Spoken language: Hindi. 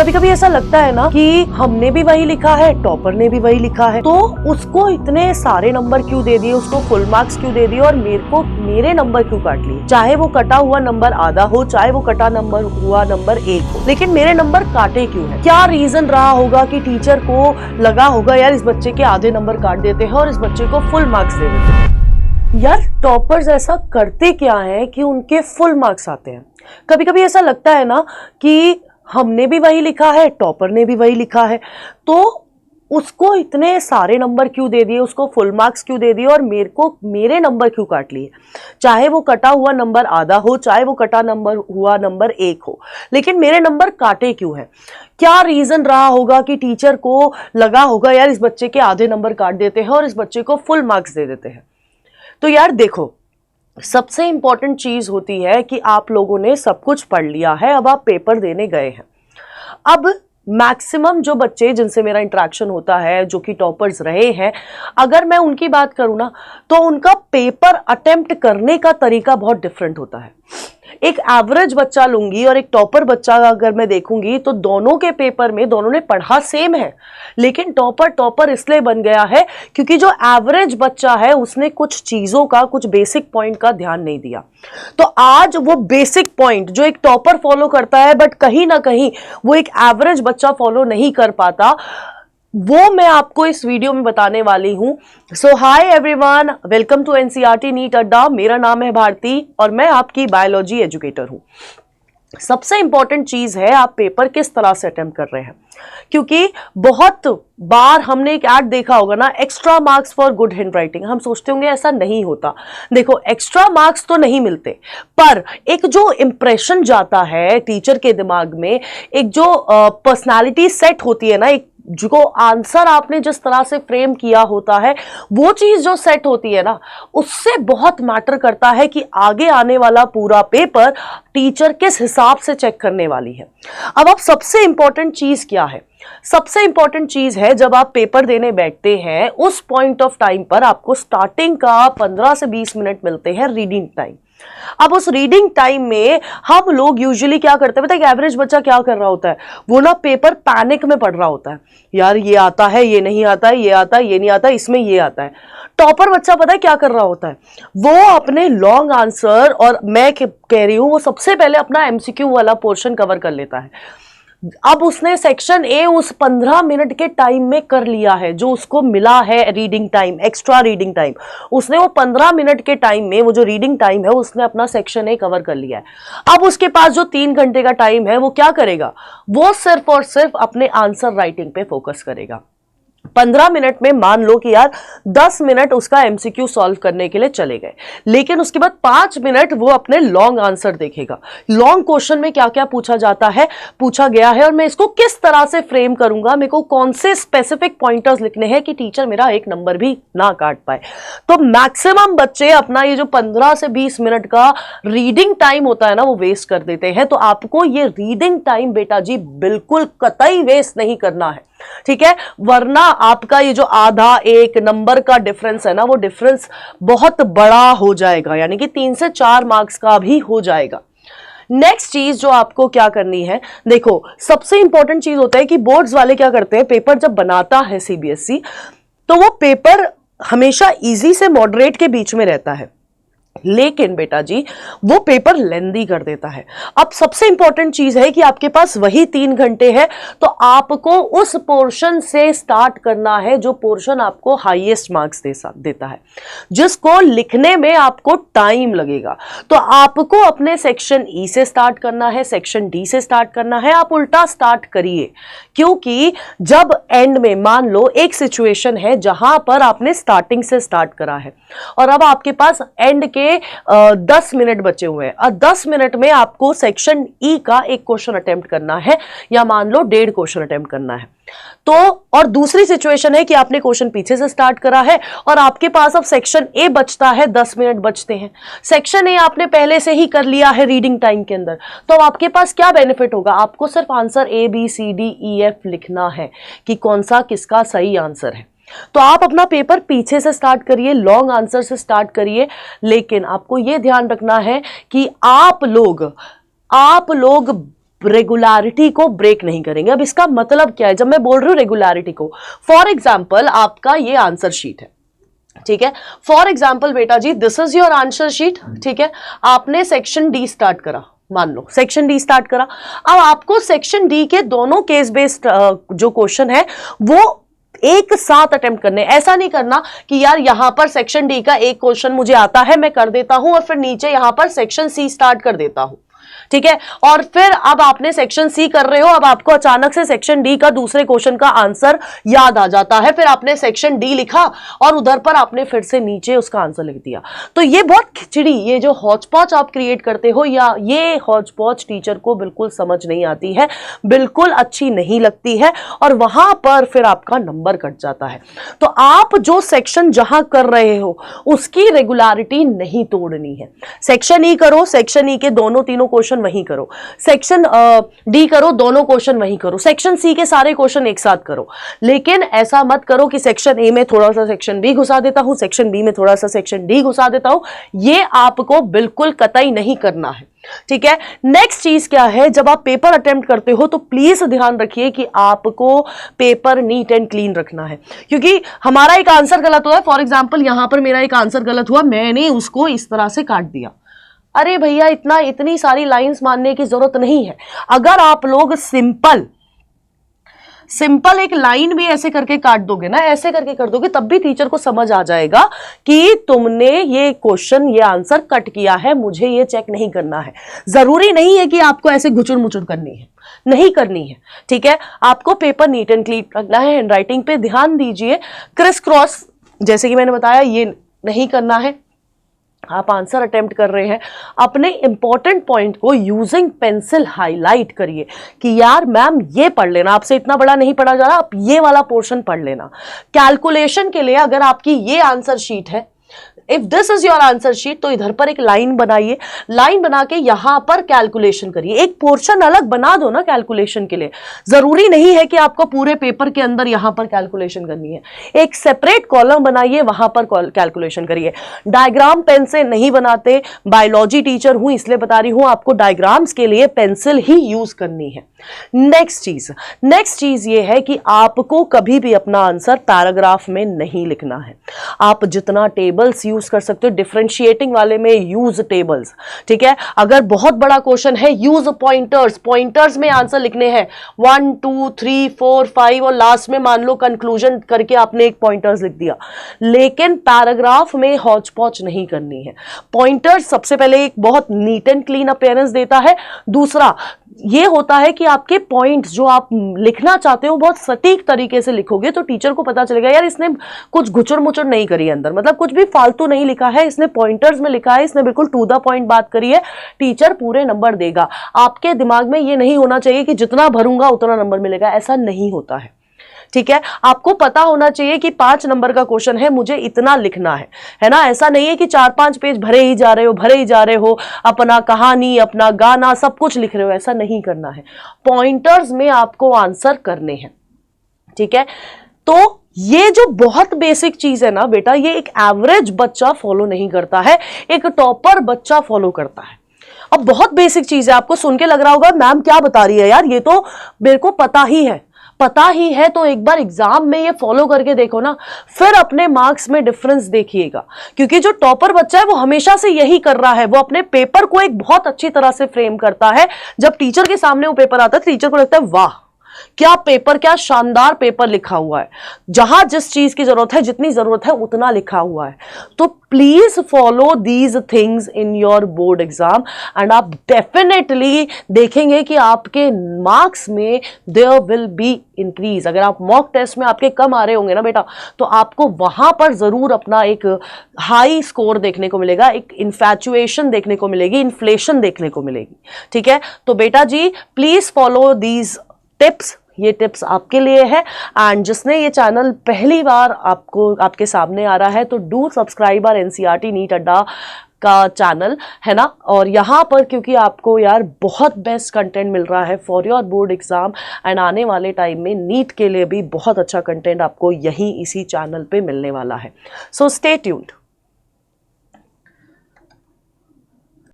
कभी कभी ऐसा लगता है ना कि हमने भी वही लिखा है, टॉपर ने भी वही लिखा है, तो उसको इतने सारे नंबर क्यों दे दिए, उसको फुल मार्क्स क्यों दे दिए और मेरे नंबर क्यों काट लिए। चाहे वो कटा हुआ नंबर आधा हो, चाहे वो कटा नंबर हुआ नंबर 1 हो, लेकिन मेरे नंबर काटे क्यों है। क्या रीजन रहा होगा कि टीचर को लगा होगा यार इस बच्चे के आधे नंबर काट देते हैं और इस बच्चे को फुल मार्क्स दे देते हैं। यार टॉपर्स ऐसा करते क्या है कि उनके फुल मार्क्स आते हैं। कभी कभी ऐसा लगता है ना कि हमने भी वही लिखा है, टॉपर ने भी वही लिखा है, तो उसको इतने सारे नंबर क्यों दे दिए, उसको फुल मार्क्स क्यों दे दिए और मेरे नंबर क्यों काट लिए। चाहे वो कटा हुआ नंबर आधा हो, चाहे वो कटा नंबर हुआ नंबर 1 हो, लेकिन मेरे नंबर काटे क्यों है। क्या रीजन रहा होगा कि टीचर को लगा होगा यार इस बच्चे के आधे नंबर काट देते हैं और इस बच्चे को फुल मार्क्स दे देते हैं। तो यार देखो, सबसे इंपॉर्टेंट चीज होती है कि आप लोगों ने सब कुछ पढ़ लिया है, अब आप पेपर देने गए हैं। अब मैक्सिमम जो बच्चे जिनसे मेरा इंटरेक्शन होता है, जो कि टॉपर्स रहे हैं, अगर मैं उनकी बात करूं ना, तो उनका पेपर अटेम्प्ट करने का तरीका बहुत डिफरेंट होता है। एक एवरेज बच्चा लूंगी और एक टॉपर बच्चा अगर मैं देखूंगी तो दोनों के पेपर में दोनों ने पढ़ा सेम है, लेकिन टॉपर इसलिए बन गया है क्योंकि जो एवरेज बच्चा है उसने कुछ चीजों का, कुछ बेसिक पॉइंट का ध्यान नहीं दिया। तो आज वो बेसिक पॉइंट जो एक टॉपर फॉलो करता है बट कहीं ना कहीं वो एक एवरेज बच्चा फॉलो नहीं कर पाता, वो मैं आपको इस वीडियो में बताने वाली हूं। So hi everyone, welcome to NCERT NEET अड्डा। मेरा नाम है भारती और मैं आपकी बायोलॉजी एजुकेटर हूं। सबसे इंपॉर्टेंट चीज है आप पेपर किस तरह से अटेम्प्ट कर रहे हैं, क्योंकि बहुत बार हमने एक ऐड देखा होगा ना, extra marks for good hand writing. हम सोचते होंगे ऐसा नहीं होता। देखो, एक्स्ट्रा मार्क्स तो नहीं मिलते, पर एक जो इंप्रेशन जाता है टीचर के दिमाग में, एक जो पर्सनालिटी सेट होती है ना, एक जो आंसर आपने जिस तरह से फ्रेम किया होता है, वो चीज जो सेट होती है ना, उससे बहुत मैटर करता है कि आगे आने वाला पूरा पेपर टीचर किस हिसाब से चेक करने वाली है। अब सबसे इंपॉर्टेंट चीज क्या है? सबसे इंपॉर्टेंट चीज है जब आप पेपर देने बैठते हैं, उस पॉइंट ऑफ टाइम पर आपको स्टार्टिंग का 15 से 20 मिनट मिलते हैं रीडिंग टाइम। अब उस रीडिंग टाइम में हम लोग यूजुअली क्या करते हैं, पता है कि एवरेज बच्चा क्या कर रहा होता है, वो ना पेपर पैनिक में पढ़ रहा होता है। यार ये आता है, ये नहीं आता है, ये आता है, ये नहीं आता है, इसमें ये आता है। टॉपर बच्चा पता है क्या कर रहा होता है, वो अपने लॉन्ग आंसर, और मैं कह रही हूं वो सबसे पहले अपना एमसीक्यू वाला पोर्शन कवर कर लेता है। अब उसने सेक्शन ए उस 15 मिनट के टाइम में कर लिया है, जो उसको मिला है reading time, extra reading time. उसने वो 15 मिनट के टाइम में, वो जो रीडिंग टाइम है, उसने अपना सेक्शन ए कवर कर लिया है। अब उसके पास जो 3 घंटे का टाइम है, वो क्या करेगा, वो सिर्फ और सिर्फ अपने आंसर राइटिंग पे फोकस करेगा। 15 मिनट में मान लो कि यार 10 मिनट उसका एमसीक्यू सॉल्व करने के लिए चले गए, लेकिन उसके बाद 5 मिनट वो अपने लॉन्ग आंसर देखेगा। लॉन्ग क्वेश्चन में क्या क्या पूछा गया है और मैं इसको किस तरह से फ्रेम करूंगा, मेरे को कौन से स्पेसिफिक पॉइंटर्स लिखने हैं कि टीचर मेरा एक नंबर भी ना काट पाए। तो मैक्सिमम बच्चे अपना ये जो 15 से 20 मिनट का रीडिंग टाइम होता है ना, वो वेस्ट कर देते हैं। तो आपको ये रीडिंग टाइम बेटा जी बिल्कुल कतई वेस्ट नहीं करना है, ठीक है, वरना आपका ये जो आधा एक नंबर का डिफरेंस है ना, वो डिफरेंस बहुत बड़ा हो जाएगा, यानी कि 3 से 4 मार्क्स का भी हो जाएगा। नेक्स्ट चीज जो आपको क्या करनी है, देखो सबसे इंपॉर्टेंट चीज होता है कि बोर्ड्स वाले क्या करते हैं, पेपर जब बनाता है सीबीएसई, तो वो पेपर हमेशा इजी से मॉडरेट के बीच में रहता है, लेकिन बेटा जी वो पेपर लेंदी कर देता है। अब सबसे इंपॉर्टेंट चीज है कि आपके पास वही 3 घंटे है, तो आपको उस पोर्शन से स्टार्ट करना है जो पोर्शन आपको हाईएस्ट मार्क्स देता है, जिसको लिखने में आपको टाइम लगेगा। तो आपको अपने सेक्शन ई से स्टार्ट करना है, सेक्शन डी से स्टार्ट करना है। आप उल्टा स्टार्ट करिए, क्योंकि जब एंड में मान लो एक सिचुएशन है जहां पर आपने स्टार्टिंग से स्टार्ट करा है और अब आपके पास एंड के 10 मिनट बचे हुए हैं और 10 मिनट में आपको सेक्शन ई का एक क्वेश्चन अटेम्प्ट करना है, या मान लो 1.5 क्वेश्चन अटेम्प्ट करना है। तो और दूसरी सिचुएशन है कि आपने क्वेश्चन पीछे से स्टार्ट करा है और आपके पास अब सेक्शन ए बचता है, 10 मिनट बचते हैं। सेक्शन ए आपने पहले से ही कर लिया है रीडिंग टाइम के अंदर, तो आपके पास क्या बेनिफिट होगा, आपको सिर्फ answer A B C D E F लिखना है कि कौन सा किसका सही आंसर है। तो आप अपना पेपर पीछे से स्टार्ट करिए, लॉन्ग आंसर से स्टार्ट करिए, लेकिन आपको यह ध्यान रखना है कि आप लोग रेगुलरिटी को ब्रेक नहीं करेंगे। अब इसका मतलब क्या है जब मैं बोल रही हूं रेगुलरिटी को? फॉर एग्जाम्पल आपका ये आंसर शीट है, ठीक है। फॉर एग्जाम्पल बेटा जी this is your answer sheet, ठीक है। आपने सेक्शन डी स्टार्ट करा, मान लो सेक्शन डी स्टार्ट करा। अब आपको सेक्शन डी के दोनों केस बेस्ड जो क्वेश्चन है वो एक साथ अटेम्प्ट करने। ऐसा नहीं करना कि यार यहां पर सेक्शन डी का एक क्वेश्चन मुझे आता है मैं कर देता हूं और फिर नीचे यहां पर सेक्शन सी स्टार्ट कर देता हूं, ठीक है। और फिर अब आपने सेक्शन सी कर रहे हो, अब आपको अचानक से सेक्शन डी का दूसरे क्वेश्चन का आंसर याद आ जाता है, फिर आपने सेक्शन डी लिखा और उधर पर आपने फिर से नीचे उसका आंसर लिख दिया। तो ये बहुत खिचड़ी, ये जो हौच-पौच आप क्रिएट करते हो, या ये हौच-पौच टीचर को बिल्कुल समझ नहीं आती है, बिल्कुल अच्छी नहीं लगती है और वहां पर फिर आपका नंबर कट जाता है। तो आप जो सेक्शन जहां कर रहे हो उसकी रेगुलरिटी नहीं तोड़नी है। सेक्शन ई करो, सेक्शन ई के दोनों तीनों क्वेश्चन वहीं करो, सेक्शन डी करो, दोनों क्वेश्चन वहीं करो, सेक्शन सी के सारे क्वेश्चन एक साथ करो। लेकिन ऐसा मत करो कि सेक्शन ए में थोड़ा सा सेक्शन बी घुसा देता हूं, सेक्शन बी में थोड़ा सा सेक्शन डी घुसा देता हूं। ये आपको बिल्कुल कतई नहीं करना है, ठीक है। नेक्स्ट चीज क्या है, जब आप पेपर अटेम्प्ट करते हो तो प्लीज ध्यान रखिए कि आपको पेपर नीट एंड क्लीन रखना है। क्योंकि हमारा एक आंसर गलत हुआ है, फॉर एग्जांपल यहां पर मेरा एक आंसर गलत हुआ, मैंने उसको इस तरह से काट दिया। अरे भैया इतनी सारी लाइंस मानने की जरूरत नहीं है। अगर आप लोग सिंपल एक लाइन भी ऐसे करके काट दोगे ना, ऐसे करके कर दोगे, तब भी टीचर को समझ आ जाएगा कि तुमने ये क्वेश्चन, ये आंसर कट किया है, मुझे ये चेक नहीं करना है। जरूरी नहीं है कि आपको ऐसे घुचुर मुचुर करनी है, नहीं करनी है, ठीक है। आपको पेपर नीट एंड क्लीन रखना है। हैंडराइटिंग पे ध्यान दीजिए, क्रिस क्रॉस जैसे कि मैंने बताया ये नहीं करना है। आप आंसर अटेम्प्ट कर रहे हैं, अपने इंपॉर्टेंट पॉइंट को यूजिंग पेंसिल हाईलाइट करिए कि यार मैम ये पढ़ लेना, आपसे इतना बड़ा नहीं पढ़ा जा रहा, आप ये वाला पोर्शन पढ़ लेना। कैलकुलेशन के लिए अगर आपकी ये आंसर शीट है, if this is your answer sheet, तो इधर पर एक लाइन बनाइए, लाइन बना के यहां पर कैलकुलेशन करिए। एक पोर्शन अलग बना दो ना कैलकुलेशन के लिए, जरूरी नहीं है कि आपको पूरे पेपर के अंदर यहां पर कैलकुलेशन करनी है। एक सेपरेट कॉलम बनाइए, वहां पर कैलकुलेशन करिए। डायग्राम पेन से नहीं बनाते, बायोलॉजी टीचर हूं इसलिए बता रही हूं, आपको डायग्राम्स के लिए पेंसिल ही यूज करनी है। नेक्स्ट चीज ये है कि आपको कभी भी अपना आंसर पैराग्राफ में नहीं लिखना है। आप जितना टेबल्स यूज कर सकते हो, डिफरेंशिएटिंग वाले में यूज टेबल्स, ठीक है। अगर बहुत बड़ा क्वेश्चन है यूज पॉइंटर्स, पॉइंटर्स में आंसर लिखने हैं 1 2 3 4 5 और लास्ट में मान लो कंक्लूजन करके आपने एक पॉइंटर्स लिख दिया। लेकिन पैराग्राफ में हौच पौच नहीं करनी है। पॉइंटर्स सबसे पहले एक बहुत नीट एंड क्लीन अपीयरेंस देता है, दूसरा ये होता है कि आपके पॉइंट्स जो आप लिखना चाहते हो बहुत सटीक तरीके से लिखोगे तो टीचर को पता चलेगा यार इसने कुछ घुचुर मुचुर नहीं करी अंदर, मतलब कुछ भी फालतू नहीं लिखा है, इसने पॉइंटर्स में लिखा है, इसने बिल्कुल टू द पॉइंट बात करी है। टीचर पूरे नंबर देगा। आपके दिमाग में ये नहीं होना चाहिए कि जितना भरूंगा उतना नंबर मिलेगा, ऐसा नहीं होता है, ठीक है। आपको पता होना चाहिए कि 5 नंबर का क्वेश्चन है, मुझे इतना लिखना है ना। ऐसा नहीं है कि 4-5 पेज भरे ही जा रहे हो, अपना कहानी, अपना गाना सब कुछ लिख रहे हो, ऐसा नहीं करना है। पॉइंटर्स में आपको आंसर करने हैं, ठीक है। तो ये जो बहुत बेसिक चीज है ना बेटा, ये एक एवरेज बच्चा फॉलो नहीं करता है, एक टॉपर बच्चा फॉलो करता है। अब बहुत बेसिक चीज है, आपको सुन के लग रहा होगा मैम क्या बता रही है यार, ये तो मेरे को पता ही है। तो एक बार एग्जाम में ये फॉलो करके देखो ना, फिर अपने मार्क्स में डिफरेंस देखिएगा। क्योंकि जो टॉपर बच्चा है वो हमेशा से यही कर रहा है, वो अपने पेपर को एक बहुत अच्छी तरह से फ्रेम करता है। जब टीचर के सामने वो पेपर आता है, टीचर को लगता है वाह क्या पेपर, क्या शानदार पेपर लिखा हुआ है, जहां जिस चीज की जरूरत है, जितनी जरूरत है उतना लिखा हुआ है। तो please follow these things in your board exam and आप डेफिनेटली देखेंगे कि आपके मार्क्स में देयर विल बी इंक्रीज। अगर आप मॉक टेस्ट में आपके कम आ रहे होंगे ना बेटा, तो आपको वहां पर जरूर अपना एक हाई स्कोर देखने को मिलेगा, एक इन्फैचुएशन देखने को मिलेगी, इन्फ्लेशन देखने को मिलेगी, ठीक है। तो बेटा जी प्लीज फॉलो दीज टिप्स, ये टिप्स आपके लिए है। एंड जिसने ये चैनल पहली बार आपके सामने आ रहा है तो do subscribe our NCERT NEET Adda का चैनल, है ना। और यहाँ पर क्योंकि आपको यार बहुत बेस्ट कंटेंट मिल रहा है for your board exam and आने वाले टाइम में नीट के लिए भी बहुत अच्छा कंटेंट आपको यहीं इसी चैनल पे मिलने वाला है। So stay tuned.